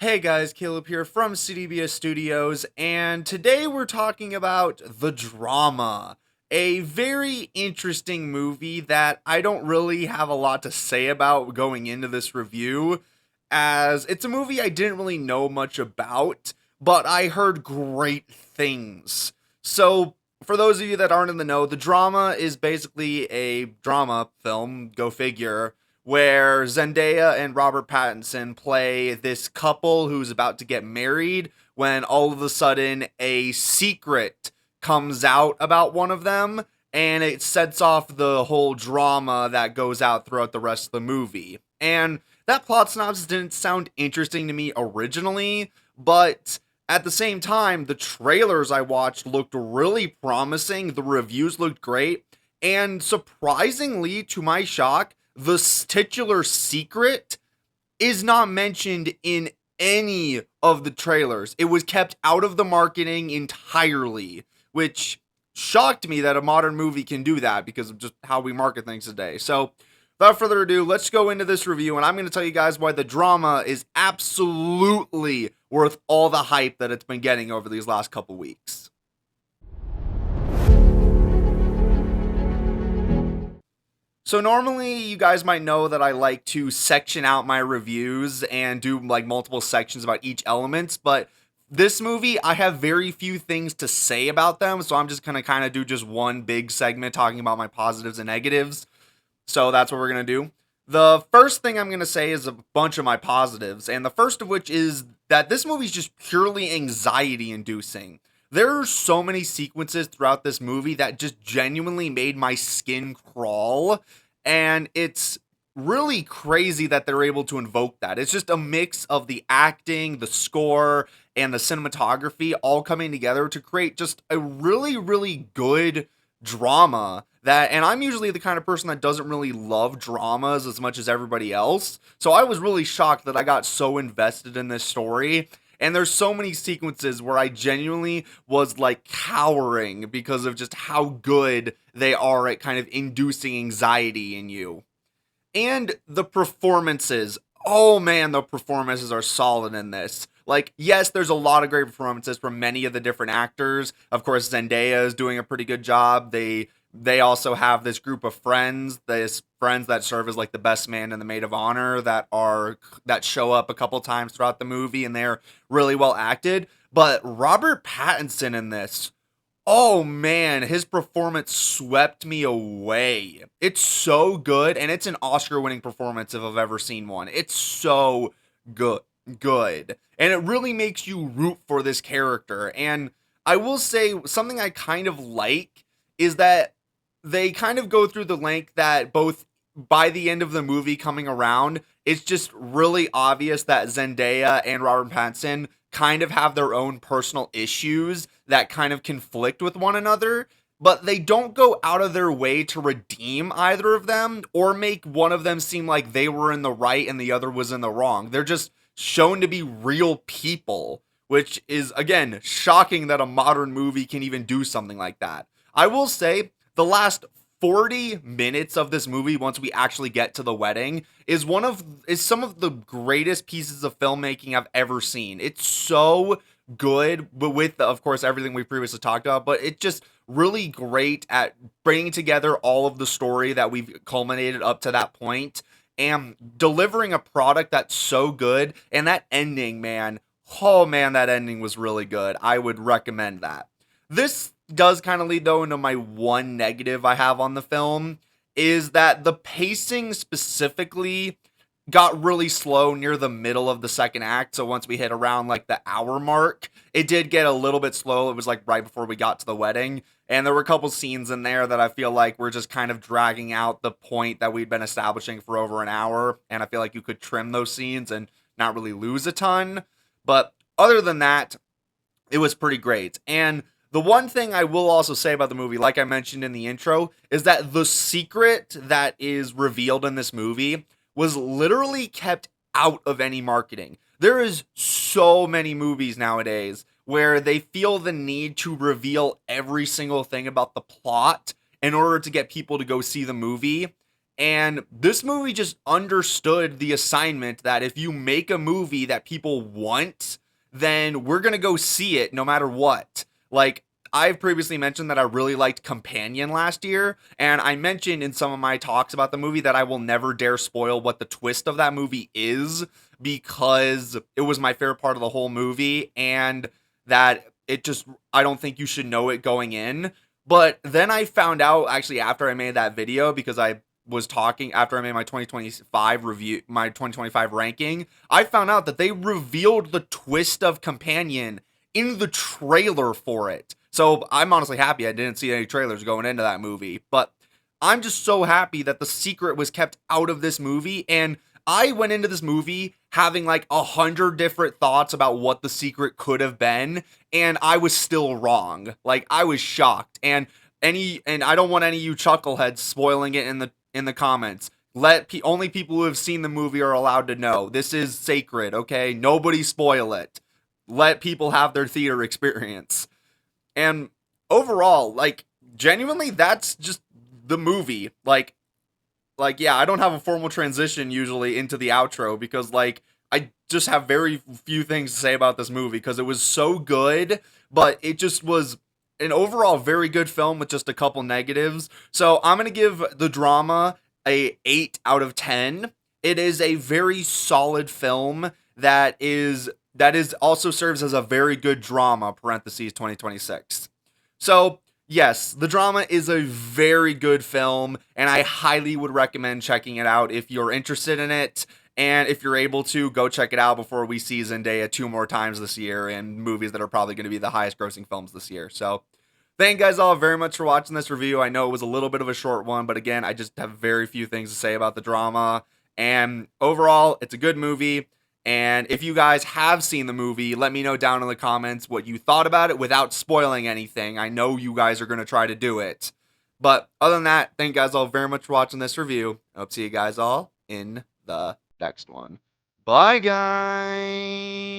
Hey guys, Caleb here from CDBS Studios, and today we're talking about The Drama, a very interesting movie that I don't really have a lot to say about going into this review, as it's a movie I didn't really know much about, but I heard great things. So, for those of you that aren't in the know, The Drama is basically a drama film, go figure, where Zendaya and Robert Pattinson play this couple who's about to get married when all of a sudden a secret comes out about one of them, and it sets off the whole drama that goes out throughout the rest of the movie. And that plot synopsis didn't sound interesting to me originally, but at the same time, the trailers I watched looked really promising, the reviews looked great, and surprisingly, to my shock, the titular secret is not mentioned in any of the trailers. It was kept out of the marketing entirely, which shocked me that a modern movie can do that because of just how we market things today. So, without further ado, let's go into this review, and I'm going to tell you guys why The Drama is absolutely worth all the hype that it's been getting over these last couple weeks. So normally you guys might know that I like to section out my reviews and do like multiple sections about each element, but this movie I have very few things to say about them, so I'm just going to kind of do just one big segment talking about my positives and negatives. So that's what we're going to do. The first thing I'm going to say is a bunch of my positives, and the first of which is that this movie is just purely anxiety inducing. There are so many sequences throughout this movie that just genuinely made my skin crawl, and it's really crazy that they're able to invoke that. It's just a mix of the acting, the score, and the cinematography all coming together to create just a really, really good drama that, and I'm usually the kind of person that doesn't really love dramas as much as everybody else. So I was really shocked that I got so invested in this story. And there's so many sequences where I genuinely was like cowering because of just how good they are at kind of inducing anxiety in you. And the performances. Oh man, the performances are solid in this. Like, yes, there's a lot of great performances from many of the different actors. Of course, Zendaya is doing a pretty good job. They also have this group of friends, this friends that serve as like the best man and the maid of honor that show up a couple times throughout the movie, and they're really well acted. But Robert Pattinson in this, oh man, his performance swept me away. It's so good, and it's an Oscar-winning performance if I've ever seen one. It's so good, good, and it really makes you root for this character. And I will say something I kind of like is that they kind of go through the length that both by the end of the movie coming around, it's just really obvious that Zendaya and Robert Pattinson kind of have their own personal issues that kind of conflict with one another, but they don't go out of their way to redeem either of them or make one of them seem like they were in the right and the other was in the wrong. They're just shown to be real people, which is, again, shocking that a modern movie can even do something like that. I will say the last 40 minutes of this movie, once we actually get to the wedding, is some of the greatest pieces of filmmaking I've ever seen. It's so good, but with of course everything we previously talked about, but it's just really great at bringing together all of the story that we've culminated up to that point and delivering a product that's so good. And that ending, man, oh man, that ending was really good. I would recommend that. This does kind of lead though into my one negative I have on the film, is that the pacing specifically got really slow near the middle of the second act. So once we hit around like the hour mark, it did get a little bit slow. It was like right before we got to the wedding, and there were a couple scenes in there that I feel like were just kind of dragging out the point that we'd been establishing for over an hour, and I feel like you could trim those scenes and not really lose a ton. But other than that, it was pretty great. And the one thing I will also say about the movie, like I mentioned in the intro, is that the secret that is revealed in this movie was literally kept out of any marketing. There is so many movies nowadays where they feel the need to reveal every single thing about the plot in order to get people to go see the movie. And this movie just understood the assignment that if you make a movie that people want, then we're going to go see it no matter what. Like, I've previously mentioned that I really liked Companion last year, and I mentioned in some of my talks about the movie that I will never dare spoil what the twist of that movie is because it was my favorite part of the whole movie, and that it just, I don't think you should know it going in. But then I found out actually after I made that video, because I was talking after I made my 2025 review, my 2025 ranking, I found out that they revealed the twist of Companion in the trailer for it. So I'm honestly happy I didn't see any trailers going into that movie, but I'm just so happy that the secret was kept out of this movie. And I went into this movie having like 100 different thoughts about what the secret could have been, and I was still wrong. Like, I was shocked. And I don't want any of you chuckleheads spoiling it in the comments. Only people who have seen the movie are allowed to know. This is sacred, okay? Nobody spoil it. Let people have their theater experience. And overall, like, genuinely, that's just the movie. Like, yeah, I don't have a formal transition usually into the outro because, like, I just have very few things to say about this movie because it was so good, but it just was an overall very good film with just a couple negatives. So I'm gonna give the drama a 8 out of 10. It is a very solid film that is also serves as a very good drama, parentheses 2026. So yes, the drama is a very good film, and I highly would recommend checking it out if you're interested in it. And if you're able to, go check it out before we see Zendaya 2 more times this year in movies that are probably going to be the highest grossing films this year. So thank you guys all very much for watching this review. I know it was a little bit of a short one, but again, I just have very few things to say about the drama. And overall, it's a good movie. And if you guys have seen the movie, let me know down in the comments what you thought about it without spoiling anything. I know you guys are going to try to do it. But other than that, thank you guys all very much for watching this review. I hope to see you guys all in the next one. Bye, guys.